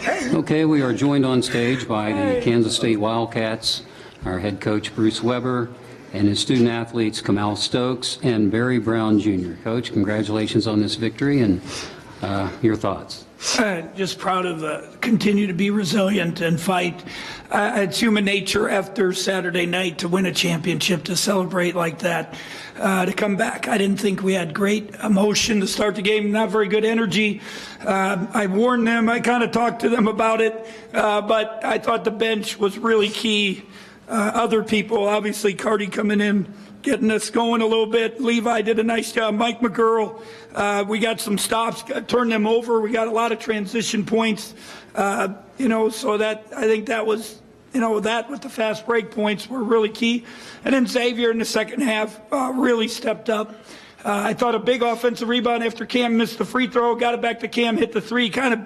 Okay, we are joined on stage by the Kansas State Wildcats, our head coach Bruce Weber, and his student athletes Kamal Stokes and Barry Brown Jr. Coach, congratulations on this victory, and your thoughts. Just proud of continue to be resilient and fight. It's human nature after Saturday night to win a championship, to celebrate like that, to come back. I didn't think we had great emotion to start the game, not very good energy. I warned them, I kind of talked to them about it, but I thought the bench was really key. Other people, obviously Cardi coming in, getting us going a little bit. Levi did a nice job. Mike McGurl, we got some stops, turned them over. We got a lot of transition points, so that I think that was, that with the fast break points were really key. And then Xavier in the second half really stepped up. I thought a big offensive rebound after Cam missed the free throw, got it back to Cam, hit the three, kind of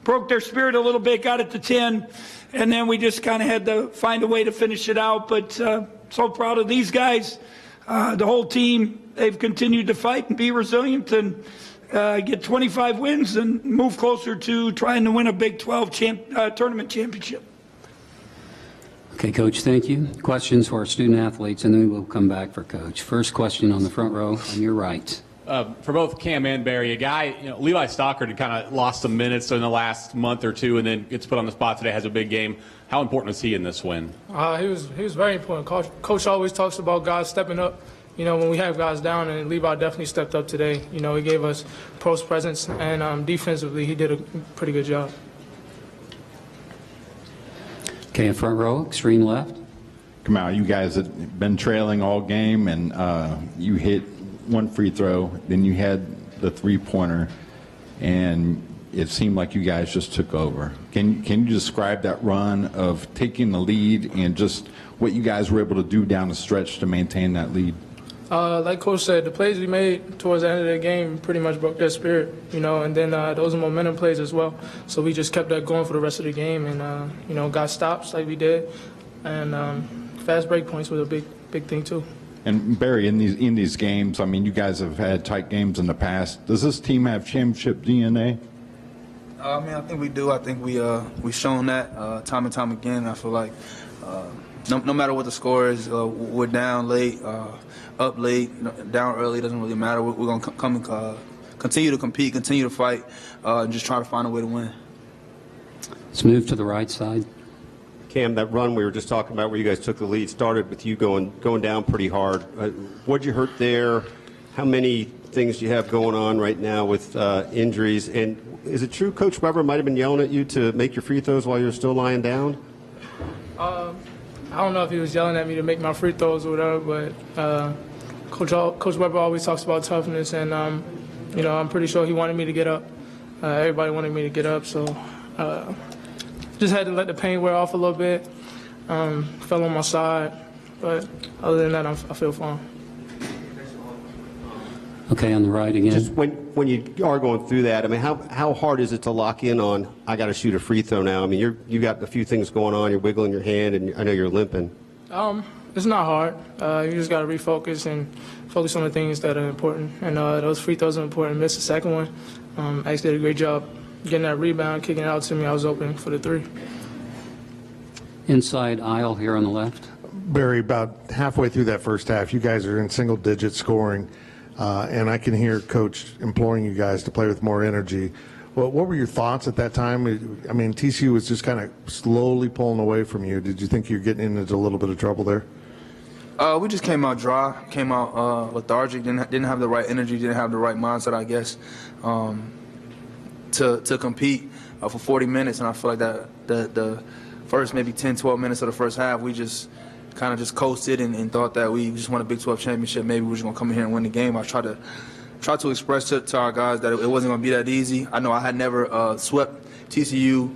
broke their spirit a little bit, got it to 10. And then we just kind of had to find a way to finish it out. But so proud of these guys. The whole team, they've continued to fight and be resilient and get 25 wins and move closer to trying to win a Big 12 tournament championship. Okay, Coach, thank you. Questions for our student athletes, and then we'll come back for Coach. First question on the front row, on your right. For both Cam and Barry, a guy, Levi Stockard had kind of lost some minutes in the last month or two and then gets put on the spot today, has a big game. How important was he in this win? He was very important. Coach always talks about guys stepping up, when we have guys down, and Levi definitely stepped up today. He gave us post presence, and defensively he did a pretty good job. Okay, in front row, extreme left. Kamal, you guys have been trailing all game, and you hit one free throw, then you had the three-pointer, and it seemed like you guys just took over. Can you describe that run of taking the lead and just what you guys were able to do down the stretch to maintain that lead? Like Coach said, the plays we made towards the end of the game pretty much broke their spirit, and then those are momentum plays as well. So we just kept that going for the rest of the game and, got stops like we did, and fast break points was a big thing too. And Barry, in these games, I mean, you guys have had tight games in the past. Does this team have championship DNA? I think we do. I think we've shown that time and time again. I feel like no matter what the score is, we're down late, up late, down early. Doesn't really matter. We're going to come and continue to compete, continue to fight, and just try to find a way to win. Let's move to the right side. Cam, that run we were just talking about where you guys took the lead started with you going down pretty hard. What'd you hurt there? How many things do you have going on right now with injuries? And is it true Coach Weber might have been yelling at you to make your free throws while you were still lying down? I don't know if he was yelling at me to make my free throws or whatever, but Coach Weber always talks about toughness, and I'm pretty sure he wanted me to get up. Everybody wanted me to get up, so just had to let the pain wear off a little bit. Fell on my side, but other than that, I feel fine. Okay, on the right again. Just when you are going through that, I mean, how hard is it to lock in on, I got to shoot a free throw now? I mean, you got a few things going on. You're wiggling your hand, and I know you're limping. It's not hard. You just got to refocus and focus on the things that are important. And those free throws are important. Missed the second one. Ace did a great job getting that rebound, kicking it out to me. I was open for the three. Inside aisle here on the left. Barry, about halfway through that first half, you guys are in single-digit scoring, and I can hear Coach imploring you guys to play with more energy. Well, what were your thoughts at that time? I mean, TCU was just kind of slowly pulling away from you. Did you think you were getting into a little bit of trouble there? We just came out dry, came out lethargic, didn't have the right energy, didn't have the right mindset, I guess, to compete for 40 minutes. And I feel like that the first maybe 10, 12 minutes of the first half, we just kind of just coasted and thought that we just won a Big 12 championship. Maybe we're just going to come in here and win the game. I tried to express to our guys that it wasn't going to be that easy. I know I had never swept TCU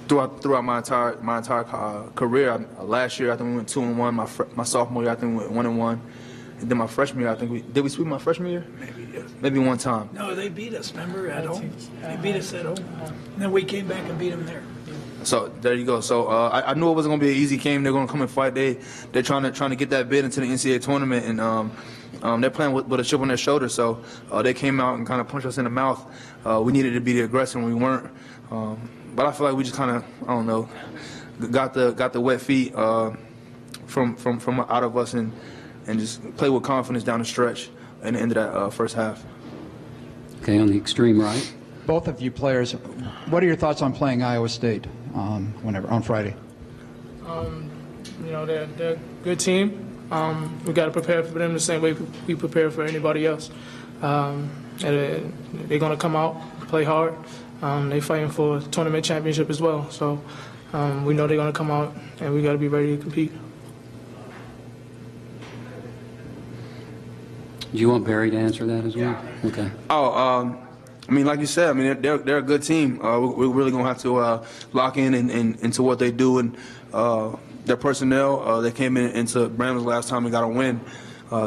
throughout my entire career. Last year, I think we went 2-1. My sophomore year, I think we went 1-1. And then my freshman year, I think did we sweep my freshman year? Maybe one time. No, they beat us, remember, at home. They beat us at home. And then we came back and beat them there. So there you go. So I knew it wasn't going to be an easy game. They're going to come and fight. They're trying to get that bid into the NCAA tournament, and they're playing with a chip on their shoulder. So they came out and kind of punched us in the mouth. We needed to be the aggressor, and we weren't. But I feel like we just kind of, I don't know, got the wet feet from out of us and just play with confidence down the stretch and the end of that first half. Okay, on the extreme right. Both of you players, what are your thoughts on playing Iowa State on Friday? They're a good team. We got to prepare for them the same way we prepare for anybody else. They're going to come out, play hard. They're fighting for a tournament championship as well. So we know they're going to come out, and we got to be ready to compete. Do you want Barry to answer that as well? Yeah. Okay. I mean, like you said, I mean, they're a good team. We're really going to have to lock in into what they do and their personnel. They came into Bramlage last time and got a win.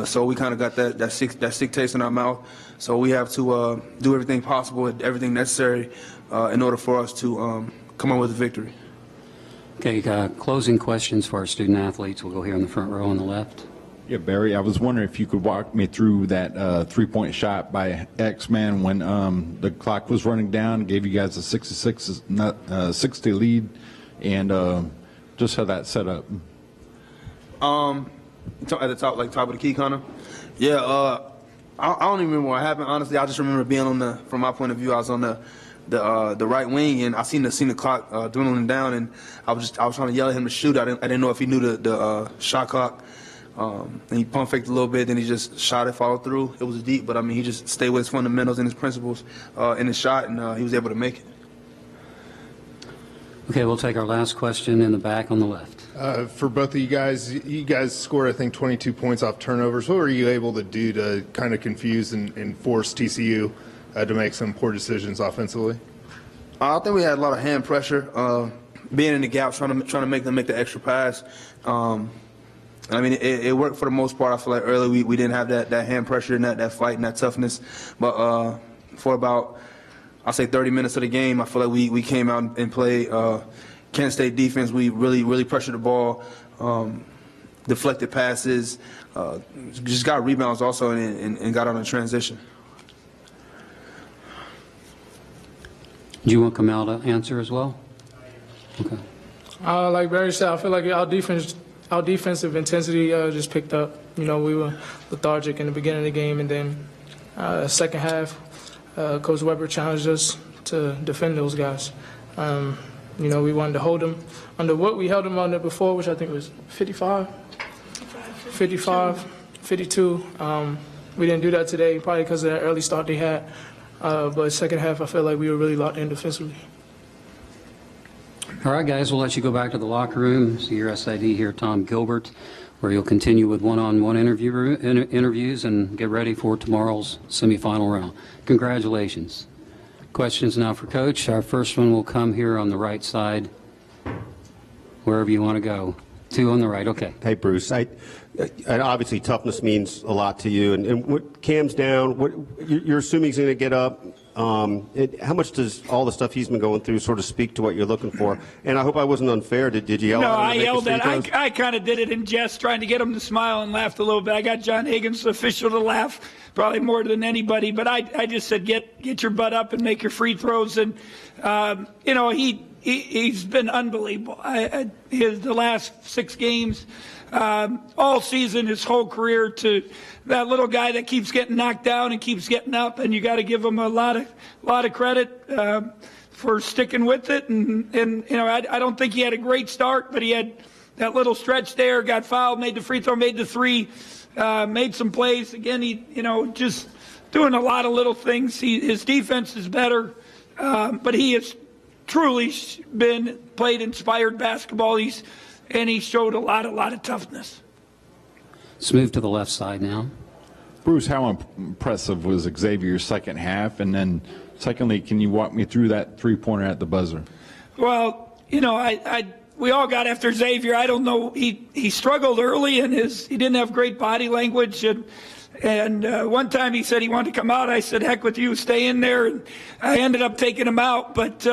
So we kind of got that sick taste in our mouth. So we have to do everything possible, everything necessary in order for us to come up with a victory. Okay, closing questions for our student athletes. We'll go here in the front row on the left. Yeah, Barry, I was wondering if you could walk me through that three-point shot by X-Man when the clock was running down, gave you guys a 60 lead, and just how that set up. At the top, top of the key, kind of. Yeah, I don't even remember what happened. Honestly, I just remember being from my point of view, I was on the right wing, and I seen the clock dwindling down, and I was trying to yell at him to shoot. I didn't know if he knew the shot clock. And he pump faked a little bit, then he just shot it, followed through. It was deep, but I mean, he just stayed with his fundamentals and his principles in his shot, and he was able to make it. Okay, we'll take our last question in the back on the left. For both of you guys scored, I think, 22 points off turnovers. What were you able to do to kind of confuse and force TCU to make some poor decisions offensively? I think we had a lot of hand pressure, being in the gap, trying to make them make the extra pass. I mean, it worked for the most part. I feel like early we didn't have that hand pressure and that fight and that toughness. But for about, I'll say 30 minutes of the game, I feel like we came out and played Kent State defense. We really pressured the ball, deflected passes, just got rebounds also and got on a transition. Do you want Kamal to answer as well? Okay. Like Barry said, I feel like our defensive intensity just picked up. We were lethargic in the beginning of the game, and then second half, Coach Weber challenged us to defend those guys. We wanted to hold them under what we held them under before, which I think was 55, 52. We didn't do that today, probably because of that early start they had. But second half, I felt like we were really locked in defensively. All right, guys, we'll let you go back to the locker room. See your SID here, Tom Gilbert, where you'll continue with one-on-one interviews and get ready for tomorrow's semifinal round. Congratulations. Questions now for Coach. Our first one will come here on the right side, wherever you want to go. Two on the right, okay. Hey, Bruce. And obviously toughness means a lot to you. And what Cam's down, you're assuming he's going to get up. How much does all the stuff he's been going through sort of speak to what you're looking for? And I hope I wasn't unfair. Did you yell at him? No, I yelled at him. I kind of did it in jest, trying to get him to smile and laugh a little bit. I got John Higgins, the official, to laugh probably more than anybody. But I just said, get your butt up and make your free throws. And, he's been unbelievable. The last 6 games, all season, his whole career, to that little guy that keeps getting knocked down and keeps getting up, and you got to give him a lot of credit for sticking with it. And I don't think he had a great start, but he had that little stretch there, got fouled, made the free throw, made the three, made some plays. Again, he just doing a lot of little things. His defense is better, but he has truly played inspired basketball. He showed a lot of toughness. Let's move to the left side now. Bruce, how impressive was Xavier's second half? And then, secondly, can you walk me through that three-pointer at the buzzer? Well, we all got after Xavier. I don't know. He struggled early, and he didn't have great body language. And one time he said he wanted to come out. I said, heck with you, stay in there. And I ended up taking him out. But,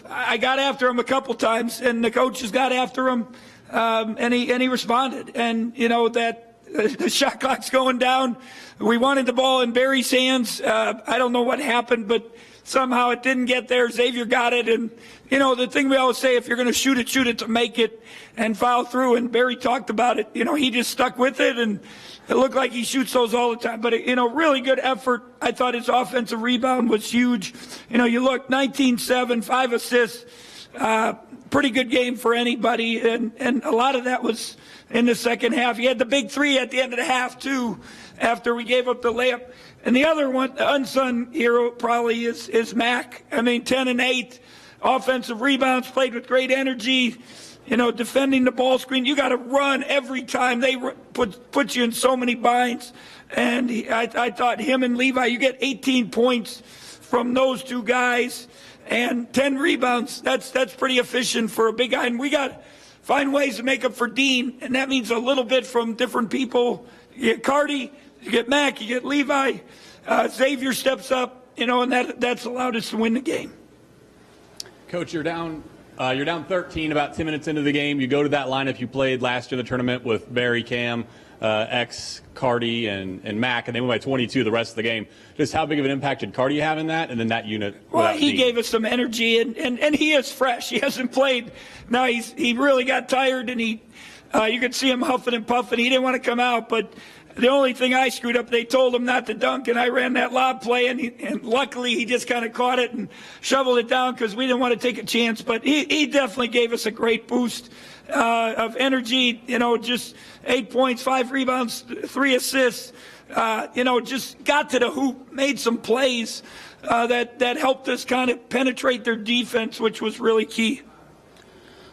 I got after him a couple times, and the coaches got after him, and he responded. And that the shot clock's going down. We wanted the ball in Barry's hands. I don't know what happened, but somehow it didn't get there. Xavier got it. And, you know, the thing we always say, if you're going to shoot it to make it and foul through. And Barry talked about it. You know, he just stuck with it, and it looked like he shoots those all the time. But, you know, really good effort. I thought his offensive rebound was huge. You know, you look, 19-7, 5 assists. Pretty good game for anybody. And a lot of that was in the second half. He had the big three at the end of the half, too, after we gave up the layup. And the other one, the unsung hero probably is Mac. I mean, 10 and 8, offensive rebounds, played with great energy. You know, defending the ball screen. You got to run every time. They put you in so many binds. And I thought him and Levi, you get 18 points from those two guys and 10 rebounds. That's pretty efficient for a big guy. And we got to find ways to make up for Dean. And that means a little bit from different people. You get Cardi, you get Mac, you get Levi. Xavier steps up, you know, and that's allowed us to win the game. Coach, you're down 13 about 10 minutes into the game. You go to that lineup you played last year in the tournament with Barry, Cam, X, Cardi, and Mac, and they went by 22 the rest of the game. Just how big of an impact did Cardi have in that, and then that unit? Well, he gave us some energy, and he is fresh. He hasn't played. Now he really got tired, and you could see him huffing and puffing. He didn't want to come out, but the only thing I screwed up, they told him not to dunk, and I ran that lob play, and luckily he just kind of caught it and shoveled it down because we didn't want to take a chance. But he definitely gave us a great boost of energy. You know, just 8 points, 5 rebounds, 3 assists. You know, just got to the hoop, made some plays that helped us kind of penetrate their defense, which was really key.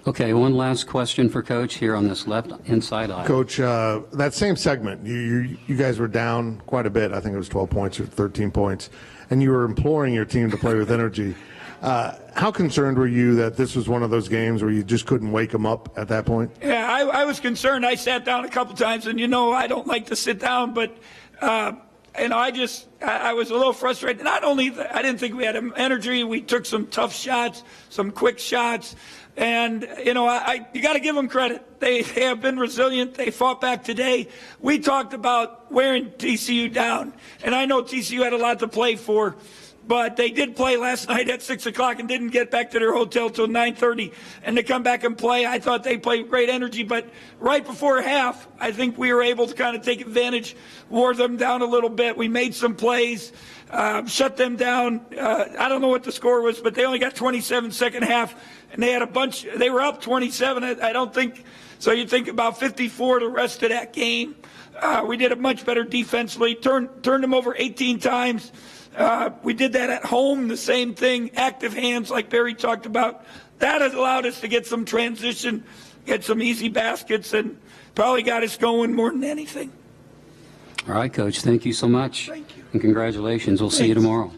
Okay, one last question for Coach here on this left inside aisle. Coach, that same segment, you guys were down quite a bit. I think it was 12 points or 13 points, and you were imploring your team to play with energy. How concerned were you that this was one of those games where you just couldn't wake them up at that point? Yeah, I was concerned. I sat down a couple times, and, you know, I don't like to sit down, but you know, I was a little frustrated. Not only I didn't think we had energy, we took some tough shots, some quick shots. And, you know, you got to give them credit. They have been resilient. They fought back today. We talked about wearing TCU down. And I know TCU had a lot to play for. But they did play last night at 6 o'clock and didn't get back to their hotel till 9:30. And to come back and play, I thought they played with great energy. But right before half, I think we were able to kind of take advantage, wore them down a little bit. We made some plays, shut them down. I don't know what the score was, but they only got 27 second half. And they had a bunch. They were up 27. I don't think so. You think about 54 the rest of that game. We did a much better defensively. Turned them over 18 times. We did that at home, the same thing, active hands like Barry talked about. That has allowed us to get some transition, get some easy baskets, and probably got us going more than anything. All right, Coach, thank you so much. Thank you. And congratulations. We'll see you tomorrow.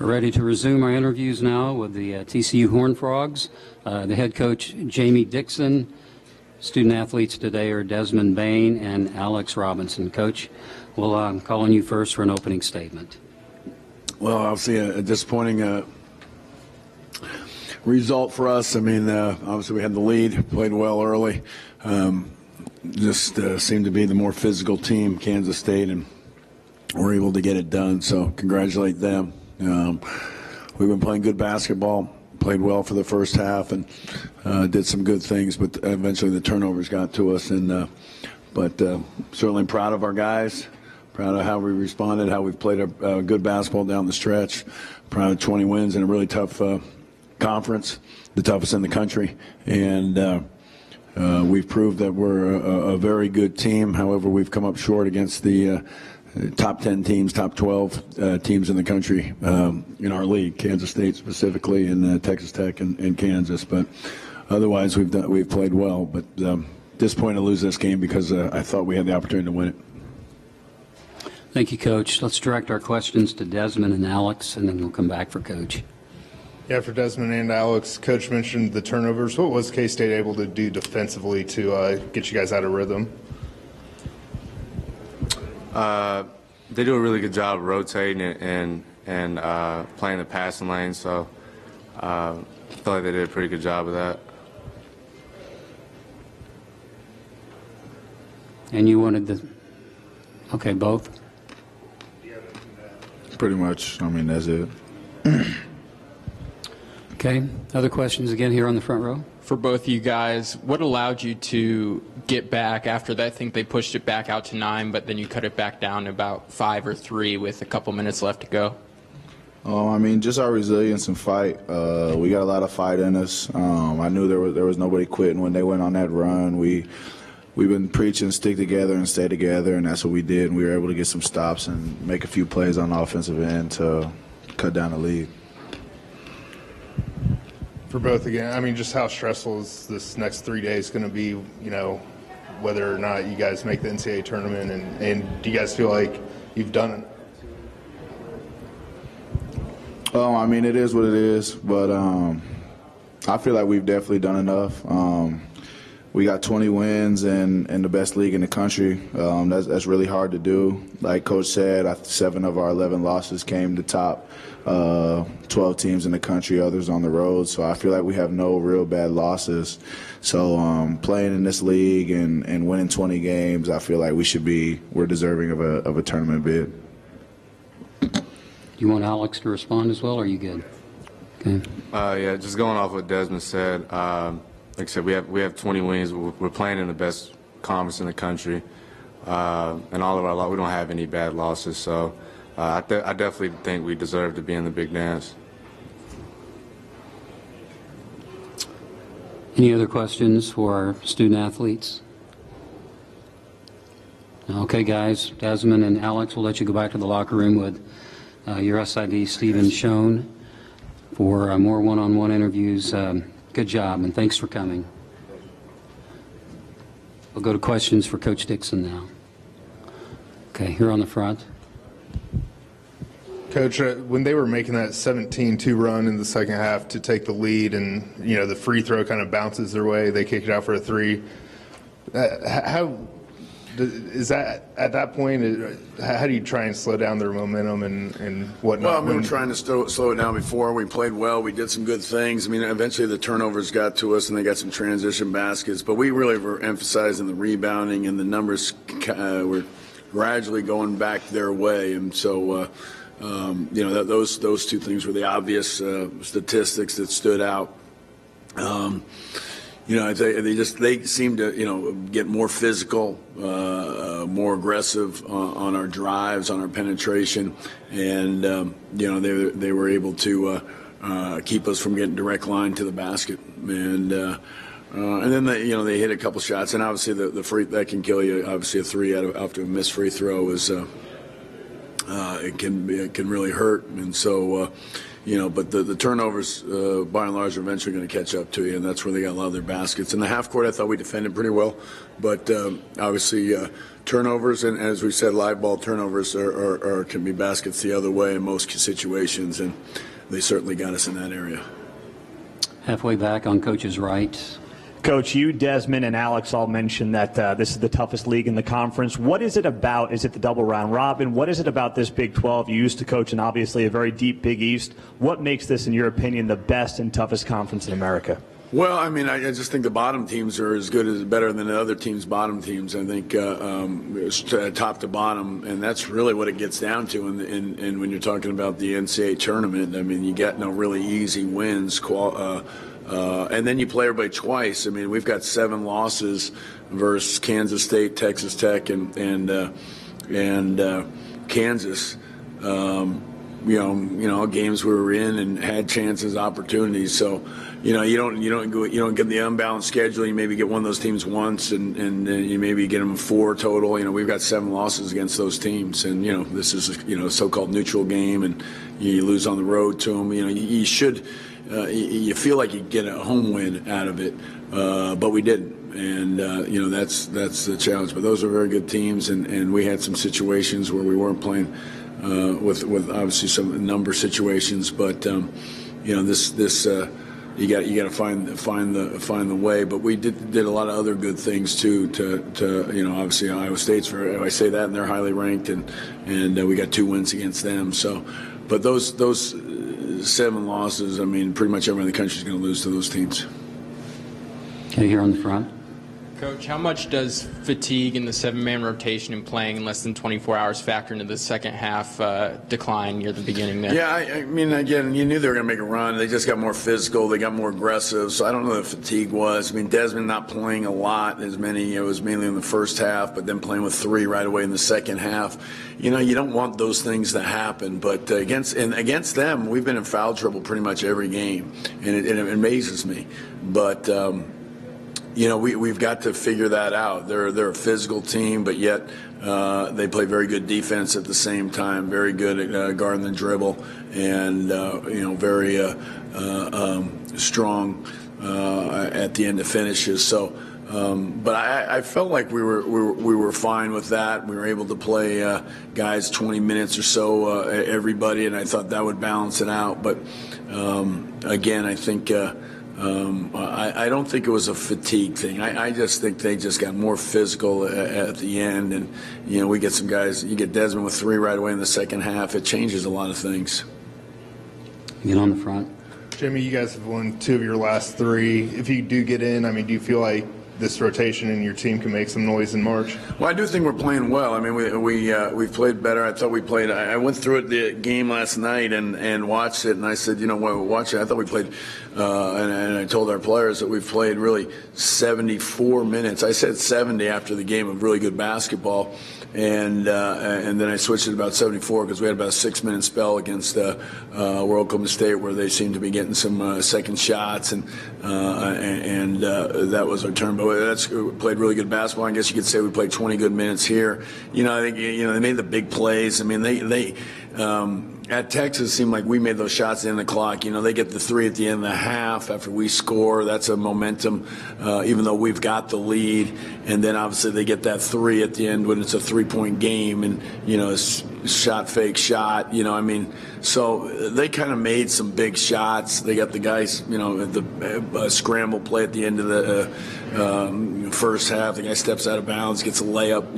We're ready to resume our interviews now with the TCU Horned Frogs. The head coach, Jamie Dixon. Student athletes today are Desmond Bain and Alex Robinson. Coach, we'll call on you first for an opening statement. Well, obviously a disappointing result for us. I mean, obviously we had the lead, played well early. Just seemed to be the more physical team, Kansas State, and we're able to get it done. So congratulate them. We've been playing good basketball, played well for the first half, and did some good things, but eventually the turnovers got to us. But certainly proud of our guys, proud of how we responded, how we've played a good basketball down the stretch. Proud of 20 wins in a really tough conference, the toughest in the country, and we've proved that we're a very good team. However, we've come up short against the top 10 teams, top 12 teams in the country in our league, Kansas State specifically, and Texas Tech and Kansas. But otherwise, we've played well. But disappointed to lose this game because I thought we had the opportunity to win it. Thank you, Coach. Let's direct our questions to Desmond and Alex, and then we'll come back for Coach. Yeah, for Desmond and Alex, Coach mentioned the turnovers. What was K-State able to do defensively to get you guys out of rhythm? They do a really good job of rotating and playing the passing lane, so I feel like they did a pretty good job of that. And you wanted both? Pretty much. I mean, that's it. Okay. Other questions again here on the front row? For both of you guys, what allowed you to get back after that? I think they pushed it back out to 9, but then you cut it back down to about 5 or 3 with a couple minutes left to go. I mean, just our resilience and fight. We got a lot of fight in us. I knew there was nobody quitting when they went on that run. We've been preaching stick together and stay together, and that's what we did. And we were able to get some stops and make a few plays on the offensive end to cut down the lead. For both again, I mean, just how stressful is this next 3 days going to be, you know, whether or not you guys make the NCAA tournament, and do you guys feel like you've done it? I mean, it is what it is, but I feel like we've definitely done enough. We got 20 wins and the best league in the country. That's really hard to do. Like Coach said, 7 of our 11 losses came to top 12 teams in the country, others on the road. So I feel like we have no real bad losses. So playing in this league and winning 20 games, I feel like we're deserving of a tournament bid. Do you want Alex to respond as well, or are you good? Okay. Yeah, just going off what Desmond said. Like I said, we have 20 wins. We're playing in the best conference in the country, and all of our we don't have any bad losses. So I definitely think we deserve to be in the big dance. Any other questions for our student athletes? Okay, guys, Desmond and Alex, we'll let you go back to the locker room with your SID, Stephen Schoen, for more one-on-one interviews. Good job, and thanks for coming. We'll go to questions for Coach Dixon now. Okay, here on the front. Coach, when they were making that 17-2 run in the second half to take the lead, and you know the free throw kind of bounces their way, they kick it out for a 3. How is that at that point? How do you try and slow down their momentum and whatnot? Well, we were trying to slow it down before. We played well. We did some good things. I mean, eventually the turnovers got to us, and they got some transition baskets. But we really were emphasizing the rebounding, and the numbers were gradually going back their way. And so, you know, those 2 things were the obvious statistics that stood out. You know, they seem to, you know, get more physical, more aggressive on our drives, on our penetration, and you know they were able to keep us from getting direct line to the basket, and then they hit a couple shots, and obviously the free that can kill you. Obviously, a 3 after a missed free throw is it can really hurt, and so. but the turnovers, by and large, are eventually going to catch up to you, and that's where they got a lot of their baskets. In the half court, I thought we defended pretty well, but obviously turnovers, and as we said, live ball turnovers can be baskets the other way in most situations, and they certainly got us in that area. Halfway back on Coach's right. Coach, you, Desmond, and Alex all mentioned that this is the toughest league in the conference. What is it about? Is it the double round robin? What is it about this Big 12? You used to coach in obviously a very deep Big East. What makes this, in your opinion, the best and toughest conference in America? Well, I mean, I just think the bottom teams are as good as better than the other teams' bottom teams. I think top to bottom, and that's really what it gets down to. And when you're talking about the NCAA tournament, I mean, you get no really easy wins. And then you play everybody twice. I mean, we've got 7 losses versus Kansas State, Texas Tech, and Kansas. Games we were in and had chances, opportunities. So, you don't get the unbalanced schedule. You maybe get one of those teams once, and you maybe get them 4 total. We've got 7 losses against those teams, and this is a so-called neutral game, and you lose on the road to them. You should. You feel like you get a home win out of it, but we didn't, and that's the challenge. But those are very good teams, and we had some situations where we weren't playing with obviously some number situations, but this you got to find the way. But we did a lot of other good things too. To obviously Iowa State's I say that, and they're highly ranked, and we got 2 wins against them. So, but those 7 losses, I mean, pretty much everyone in the country is going to lose to those teams. Okay, here on the front. Coach, how much does fatigue in the 7-man rotation and playing in less than 24 hours factor into the second half decline near the beginning there? Yeah, I mean, again, you knew they were going to make a run. They just got more physical. They got more aggressive. So I don't know what fatigue was. I mean, Desmond not playing a lot, as many. It was mainly in the first half, but then playing with 3 right away in the second half. You don't want those things to happen. But against them, we've been in foul trouble pretty much every game, and it amazes me. But we've got to figure that out. They're a physical team, but yet they play very good defense at the same time. Very good at guarding the dribble, and very strong at the end of finishes. So, but I felt like we were fine with that. We were able to play guys 20 minutes or so everybody, and I thought that would balance it out. But again, I think. I don't think it was a fatigue thing. I just think they just got more physical at the end, and we get some guys. You get Desmond with 3 right away in the second half. It changes a lot of things. Get on the front. Jimmy, you guys have won 2 of your last 3. If you do get in, I mean, do you feel like this rotation and your team can make some noise in March? Well, I do think we're playing well. I mean, we've played better. I thought we played. I went through it the game last night and watched it, and I said, watch it. I thought we played, and I told our players that we've played really 74 minutes. I said 70 after the game of really good basketball, and then I switched it about 74 because we had about a 6-minute spell against Oklahoma State where they seemed to be getting some second shots, and that was our turn. But we played really good basketball. I guess you could say we played 20 good minutes here. I think they made the big plays. I mean, they at Texas, it seemed like we made those shots at the end of the clock. They get the 3 at the end of the half after we score. That's a momentum, even though we've got the lead. And then obviously they get that 3 at the end when it's a 3-point game, and shot, fake shot. So they kind of made some big shots. They got the guys, the scramble play at the end of the first half. The guy steps out of bounds, gets a layup.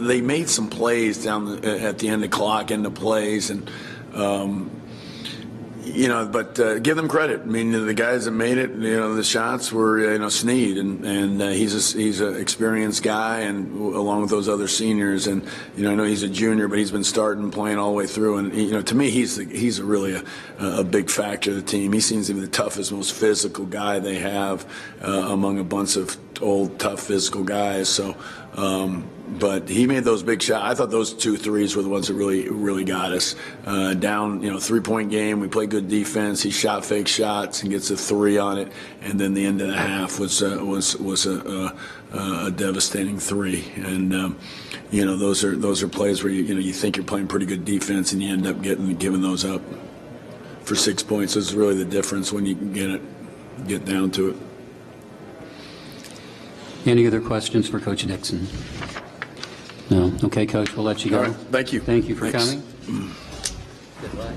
They made some plays down at the end of clock, end of plays, and but give them credit. I mean, the guys that made it, the shots were, Snead, and he's an experienced guy, and along with those other seniors, and I know he's a junior, but he's been starting, playing all the way through, and to me, he's really a big factor of the team. He seems to be the toughest, most physical guy they have among a bunch of old, tough, physical guys. So. But he made those big shots. I thought those 2 threes were the ones that really got us down. 3-point game. We played good defense. He shot fake shots and gets a 3 on it. And then the end of the half was a devastating 3. And those are plays where you think you're playing pretty good defense and you end up giving those up. for 6 points is really the difference when you can get down to it. Any other questions for Coach Dixon? No. Okay, Coach, we'll let you go. All right, thank you. Thank you for Thanks. coming. Good luck.